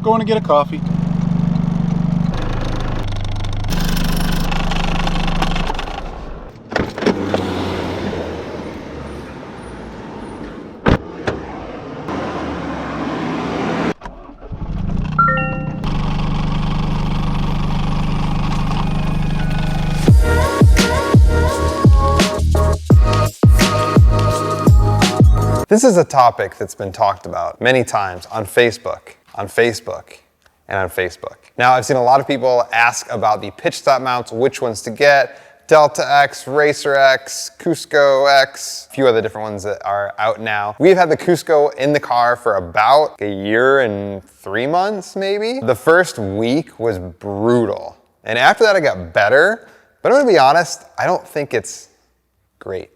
going to get a coffee. This is a topic that's been talked about many times on Facebook, and on Facebook. Now, I've seen a lot of people ask about the pitch stop mounts, which ones to get, Delta X, Racer X, Cusco X, a few other different ones that are out now. We've had the Cusco in the car for about a year and 3 months, maybe. The first week was brutal. And after that, I got better, but I'm gonna be honest, I don't think it's great.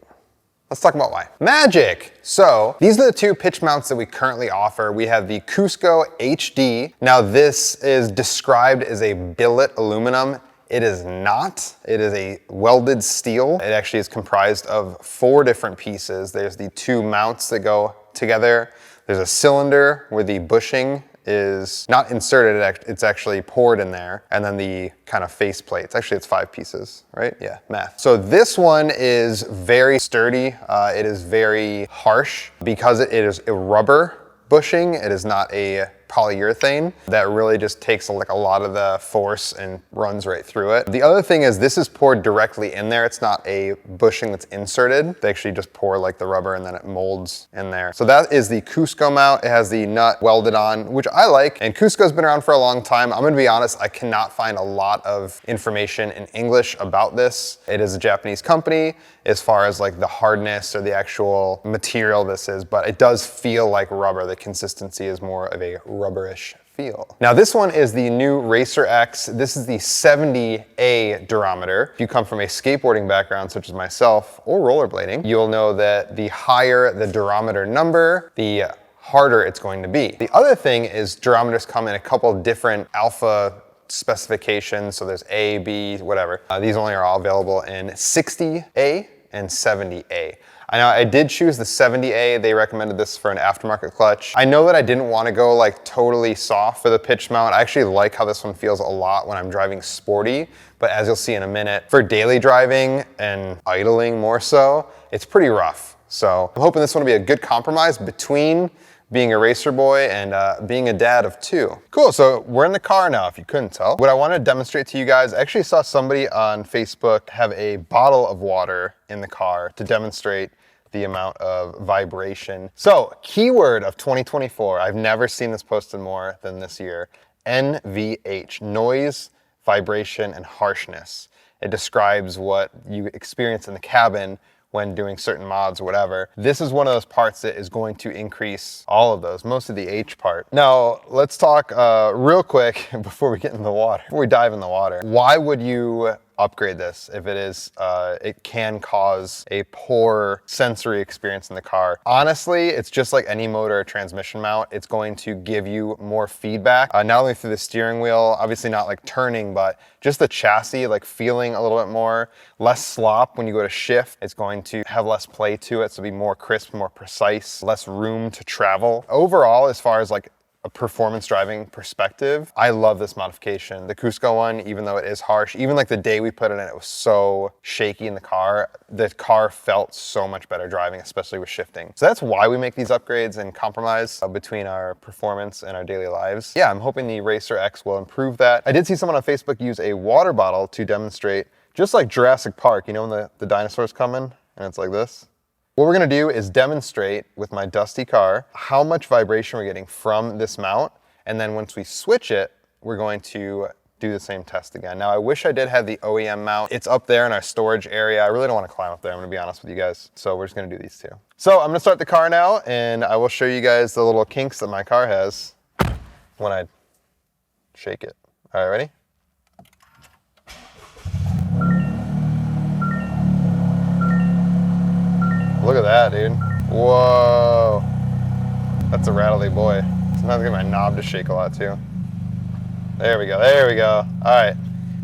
Let's talk about why. Magic! So, these are the two pitch mounts that we currently offer. We have the Cusco HD. Now, this is described as a billet aluminum. It is not. It is a welded steel. It actually is comprised of 4 different pieces. There's the 2 mounts that go together. There's a cylinder where the bushing is not inserted, it's actually poured in there. And then the kind of face plates. Actually, it's 5 pieces, right? Yeah, math. So this one is very sturdy. It is very harsh because it is a rubber bushing. It is not a polyurethane that really just takes a lot of the force and runs right through it. The other thing is this is poured directly in there. It's not a bushing that's inserted. They actually just pour like the rubber and then it molds in there. So that is the Cusco mount. It has the nut welded on, which I like. And Cusco's been around for a long time. I'm gonna be honest, I cannot find a lot of information in English about this. It is a Japanese company as far as like the hardness or the actual material this is, but it does feel like rubber. The consistency is more of a rubberish feel. Now this one is the new Racer X. This is the 70A durometer. If you come from a skateboarding background such as myself or rollerblading, you'll know that the higher the durometer number, the harder it's going to be. The other thing is durometers come in a couple different alpha specifications. So there's A, B, whatever. These only are all available in 60A and 70A. I know I did choose the 70A. They recommended this for an aftermarket clutch. I know that I didn't want to go like totally soft for the pitch mount. I actually like how this one feels a lot when I'm driving sporty, but as you'll see in a minute, for daily driving and idling more so, it's pretty rough. So I'm hoping this one will be a good compromise between being a racer boy and being a dad of 2. Cool, so we're in the car now, if you couldn't tell. What I want to demonstrate to you guys, I actually saw somebody on Facebook have a bottle of water in the car to demonstrate the amount of vibration. So, keyword of 2024, I've never seen this posted more than this year, NVH, noise, vibration, and harshness. It describes what you experience in the cabin when doing certain mods or whatever. This is one of those parts that is going to increase all of those, most of the H part. Now, let's talk real quick before we get in the water, before we dive in the water. Why would you upgrade this if it can cause a poor sensory experience in the car? Honestly, it's just like any motor or transmission mount. It's going to give you more feedback, not only through the steering wheel, obviously not like turning, but just the chassis, like feeling a little bit more, less slop when you go to shift. It's going to have less play to it, so be more crisp, more precise, less room to travel. Overall, as far as like a performance driving perspective, I love this modification. The Cusco one, even though it is harsh, even like the day we put it in, it was so shaky in the car felt so much better driving, especially with shifting. So that's why we make these upgrades and compromise between our performance and our daily lives. Yeah, I'm hoping the Racer X will improve that. I did see someone on Facebook use a water bottle to demonstrate, just like Jurassic Park, you know when the dinosaurs come in and it's like this? What we're gonna do is demonstrate with my dusty car how much vibration we're getting from this mount, and then once we switch it, we're going to do the same test again. Now, I wish I did have the OEM mount. It's up there in our storage area. I really don't wanna climb up there, I'm gonna be honest with you guys. So we're just gonna do these 2. So I'm gonna start the car now, and I will show you guys the little kinks that my car has when I shake it. All right, ready? Look at that, dude. Whoa. That's a rattly boy. Sometimes I get my knob to shake a lot too. There we go, there we go. All right,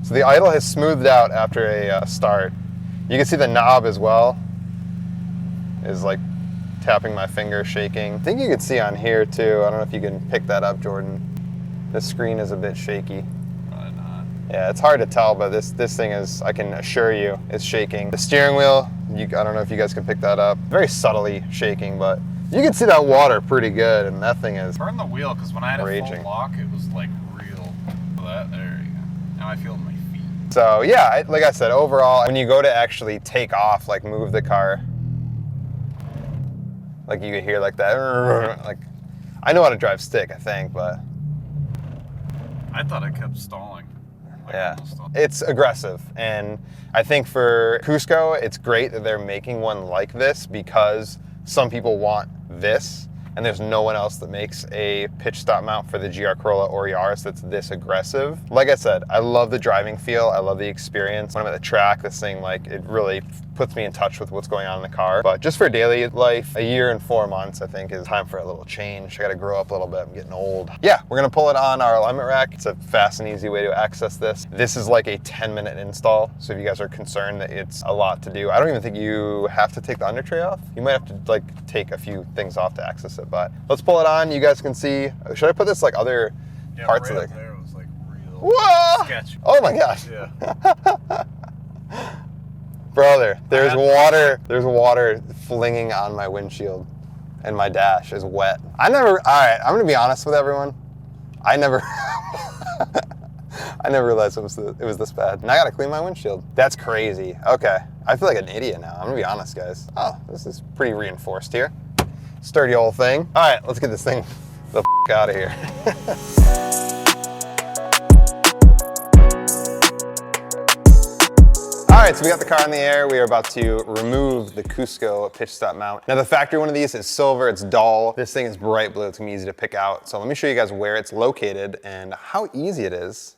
so the idle has smoothed out after a start. You can see the knob as well is like tapping my finger, shaking. I think you can see on here too. I don't know if you can pick that up, Jordan. The screen is a bit shaky. Probably not. Yeah, it's hard to tell, but this thing is, I can assure you, it's shaking. The steering wheel, I don't know if you guys can pick that up. Very subtly shaking, but you can see that water pretty good, and that thing is Burn the wheel, because when I had raging. a full lock, it was like real. There you go. Now I feel my feet. So yeah, like I said, overall, when you go to actually take off, like move the car, like you could hear like that, like, I know how to drive stick, I think, but. I thought I kept stalling. Like Yeah, it's aggressive. And I think for Cusco, it's great that they're making one like this because some people want this, and there's no one else that makes a pitch stop mount for the GR Corolla or Yaris that's this aggressive. Like I said, I love the driving feel. I love the experience. When I'm at the track, this thing, like, it really puts me in touch with what's going on in the car. But just for daily life, a year and 4 months, I think, is time for a little change. I gotta grow up a little bit. I'm getting old. Yeah, we're gonna pull it on our alignment rack. It's a fast and easy way to access this. This is like a 10-minute install. So if you guys are concerned that it's a lot to do, I don't even think you have to take the under tray off. You might have to like take a few things off to access it, but let's pull it on. You guys can see. Should I put this like other parts of it? There was like real Whoa! sketchy. Oh my gosh. Yeah. Brother, there's water flinging on my windshield and my dash is wet. All right, I'm gonna be honest with everyone. I never realized it was this bad. And I gotta clean my windshield. That's crazy. Okay, I feel like an idiot now. I'm gonna be honest, guys. Oh, this is pretty reinforced here. Sturdy old thing. All right, let's get this thing the out of here. All right, so we got the car in the air. We are about to remove the Cusco pitch stop mount. Now the factory one of these is silver, it's dull. This thing is bright blue, it's gonna be easy to pick out. So let me show you guys where it's located and how easy it is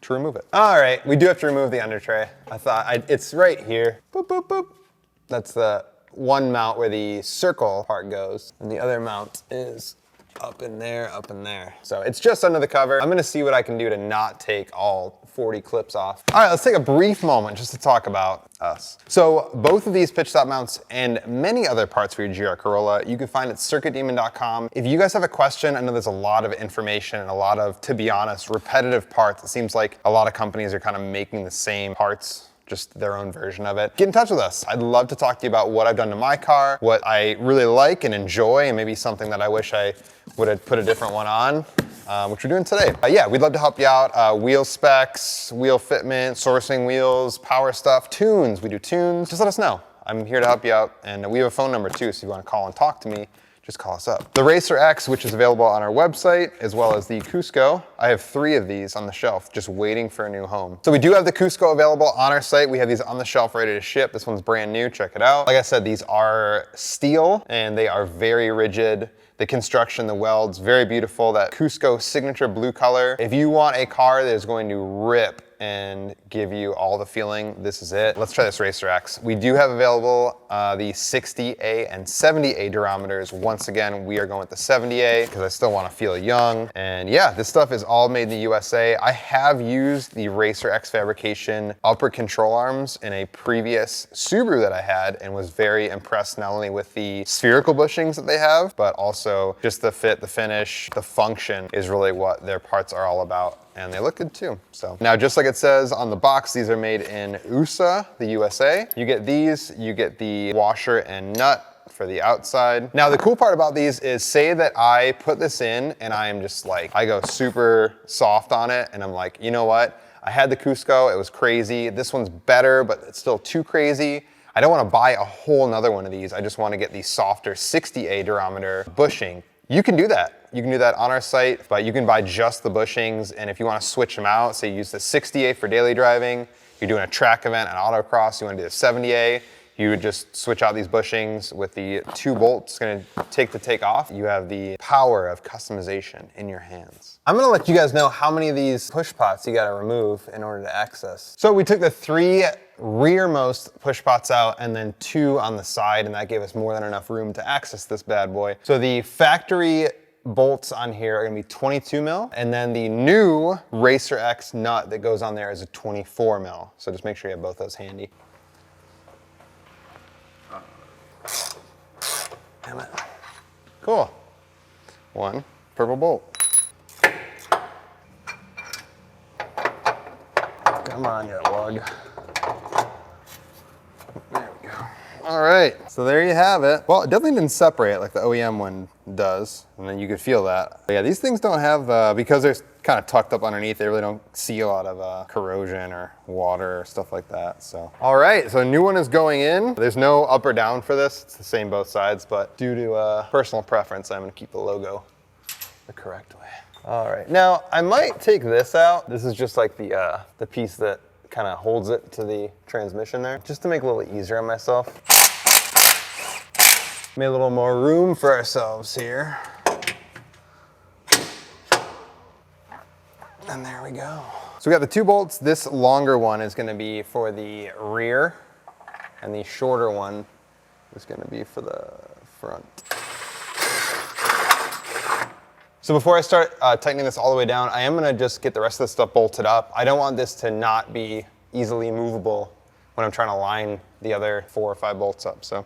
to remove it. All right, we do have to remove the under tray. It's right here. Boop, boop, boop. That's the one mount where the circle part goes, and the other mount is up in there, up in there. So it's just under the cover. I'm gonna see what I can do to not take all 40 clips off. All right, let's take a brief moment just to talk about us. So both of these pitch stop mounts and many other parts for your GR Corolla, you can find at circuitdemon.com. If you guys have a question, I know there's a lot of information and a lot of, to be honest, repetitive parts. It seems like a lot of companies are kind of making the same parts, just their own version of it. Get in touch with us. I'd love to talk to you about what I've done to my car, what I really like and enjoy, and maybe something that I wish I would have put a different one on, which we're doing today. Yeah, we'd love to help you out. Wheel specs, wheel fitment, sourcing wheels, power stuff, tunes. We do tunes. Just let us know. I'm here to help you out, and we have a phone number too, so if you want to call and talk to me, just call us up. The Racer X, which is available on our website, as well as the Cusco. I have 3 of these on the shelf, just waiting for a new home. So we do have the Cusco available on our site. We have these on the shelf ready to ship. This one's brand new, check it out. Like I said, these are steel and they are very rigid. The construction, the welds, very beautiful. That Cusco signature blue color. If you want a car that is going to rip and give you all the feeling, this is it. Let's try this Racer X. We do have available the 60A and 70A durometers. Once again, we are going with the 70A because I still want to feel young. And yeah, this stuff is all made in the USA. I have used the Racer X fabrication upper control arms in a previous Subaru that I had and was very impressed not only with the spherical bushings that they have, but also just the fit, the finish, the function is really what their parts are all about. And they look good too. So now, just like it says on the box, these are made in USA, the USA. You get these, you get the washer and nut for the outside. Now, the cool part about these is, say that I put this in and I am just like, I go super soft on it and I'm like, you know what? I had the Cusco, it was crazy. This one's better, but it's still too crazy. I don't wanna buy a whole nother one of these. I just wanna get the softer 60A durometer bushing. You can do that. You can do that on our site, but you can buy just the bushings. And if you want to switch them out, say you use the 60A for daily driving, you're doing a track event, an autocross, you want to do the 70A, you would just switch out these bushings with the 2 bolts it's going to take off. You have the power of customization in your hands. I'm going to let you guys know how many of these push pots you got to remove in order to access. So we took the 3 rearmost push pots out and then 2 on the side, and that gave us more than enough room to access this bad boy. So the factory bolts on here are gonna be 22 mil, and then the new Racer X nut that goes on there is a 24 mil. So just make sure you have both those handy. Damn it. Cool. 1 purple bolt. Come on, you lug. There we go. All right, so there you have it. Well, it definitely didn't separate like the OEM one does, and then you could feel that. But yeah, these things don't have, because they're kind of tucked up underneath, they really don't see a lot of corrosion or water or stuff like that, so. All right, so a new one is going in. There's no up or down for this. It's the same both sides, but due to personal preference, I'm gonna keep the logo the correct way. All right, now I might take this out. This is just like the piece that kind of holds it to the transmission there, just to make it a little easier on myself. Made a little more room for ourselves here. And there we go. So we got the 2 bolts. This longer one is gonna be for the rear, and the shorter one is gonna be for the front. So before I start tightening this all the way down, I am gonna just get the rest of this stuff bolted up. I don't want this to not be easily movable when I'm trying to line the other 4 or 5 bolts up, so.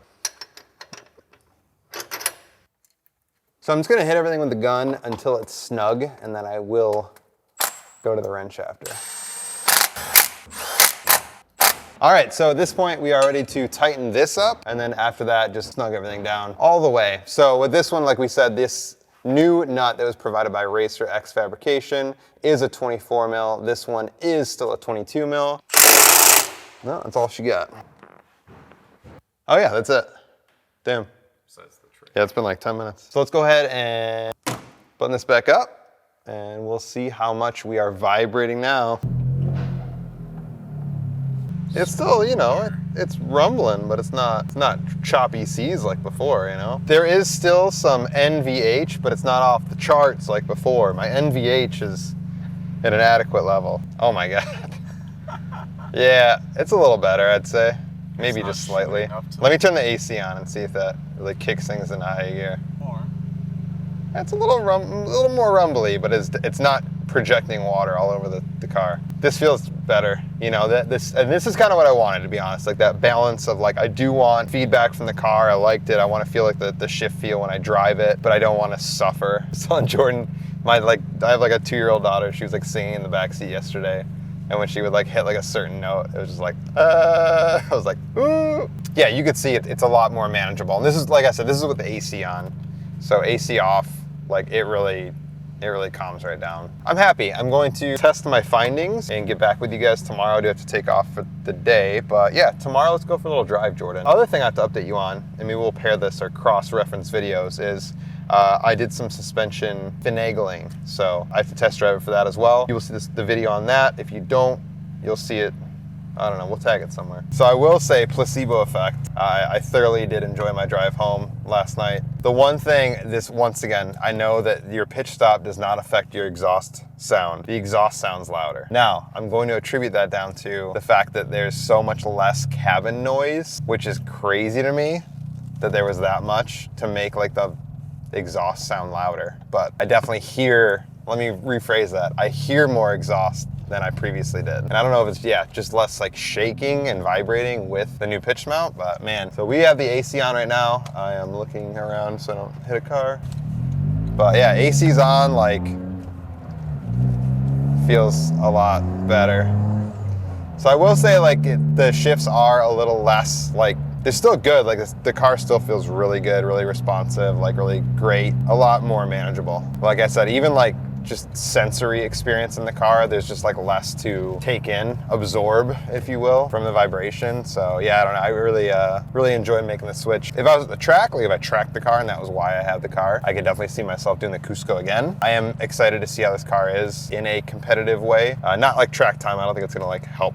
So I'm just gonna hit everything with the gun until it's snug, and then I will go to the wrench after. All right, so at this point we are ready to tighten this up, and then after that, just snug everything down all the way. So with this one, like we said, this new nut that was provided by Racer X Fabrication is a 24 mil. This one is still a 22 mil. No, that's all she got. Oh yeah, that's it. Damn. Yeah, it's been like 10 minutes. So let's go ahead and button this back up, and we'll see how much we are vibrating now. It's still, you know, it's rumbling, but it's not choppy C's like before, you know? There is still some NVH, but it's not off the charts like before. My NVH is at an adequate level. Oh my God. Yeah, it's a little better, I'd say. Maybe just slightly. Let me turn the AC on and see if that really kicks things into high gear. More. It's a little more rumbly, but it's not projecting water all over the car. This feels better, you know. This is kind of what I wanted, to be honest. Like that balance of like, I do want feedback from the car. I liked it. I want to feel like the shift feel when I drive it, but I don't want to suffer. So Jordan, I have like a 2-year-old daughter. She was like singing in the backseat yesterday. And when she would like hit like a certain note, it was just like, I was like, ooh. Yeah, you could see it's a lot more manageable. And this is, like I said, this is with the AC on. So AC off, like it really calms right down. I'm happy. I'm going to test my findings and get back with you guys tomorrow. I do have to take off for the day, but yeah, tomorrow let's go for a little drive, Jordan. Other thing I have to update you on, and maybe we'll pair this or cross-reference videos, is I did some suspension finagling, so I have to test drive it for that as well. You will see the video on that. If you don't, you'll see it, I don't know, we'll tag it somewhere. So I will say, placebo effect. I thoroughly did enjoy my drive home last night. The one thing, once again, I know that your pitch stop does not affect your exhaust sound. The exhaust sounds louder. Now, I'm going to attribute that down to the fact that there's so much less cabin noise, which is crazy to me that there was that much to make like the exhaust sound louder. But I definitely hear, let me rephrase that, I hear more exhaust than I previously did. And I don't know if it's, yeah, just less like shaking and vibrating with the new pitch mount, but man. So we have the AC on right now. I am looking around so I don't hit a car. But yeah, AC's on, like, feels a lot better. So I will say, like, the shifts are a little less, like, they're still good. Like, the car still feels really good, really responsive, like really great, a lot more manageable. Like I said, even like just sensory experience in the car, there's just like less to take in, absorb, if you will, from the vibration. So yeah, I don't know, I really enjoy making the switch. If I was at the track, like if I tracked the car and that was why I have the car, I could definitely see myself doing the Cusco again. I am excited to see how this car is in a competitive way. Not like track time, I don't think it's gonna like help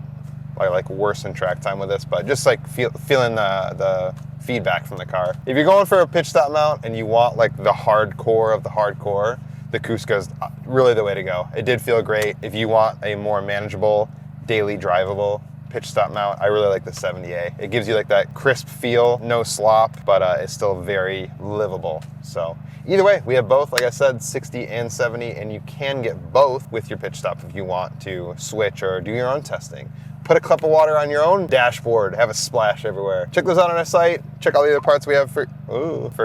like worsen track time with this, but just like feeling the feedback from the car. If you're going for a pitch stop mount and you want like the hardcore of the hardcore, the Cusco's really the way to go. It did feel great. If you want a more manageable, daily drivable pitch stop mount, I really like the 70A. It gives you like that crisp feel, no slop, but it's still very livable. So either way, we have both, like I said, 60 and 70, and you can get both with your pitch stop if you want to switch or do your own testing. Put a cup of water on your own dashboard, have a splash everywhere. Check those out on our site. Check all the other parts we have for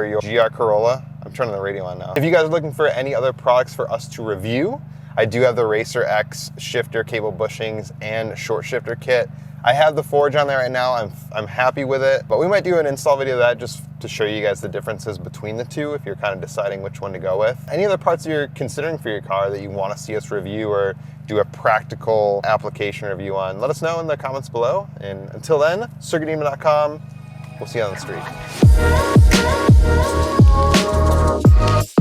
your GR Corolla. I'm turning the radio on now. If you guys are looking for any other products for us to review, I do have the Racer X shifter cable bushings and short shifter kit. I have the Forge on there right now. I'm happy with it, but we might do an install video of that just to show you guys the differences between the two if you're kind of deciding which one to go with. Any other parts you're considering for your car that you want to see us review or do a practical application review on, let us know in the comments below. And until then, circuitdemon.com. We'll see you on the street.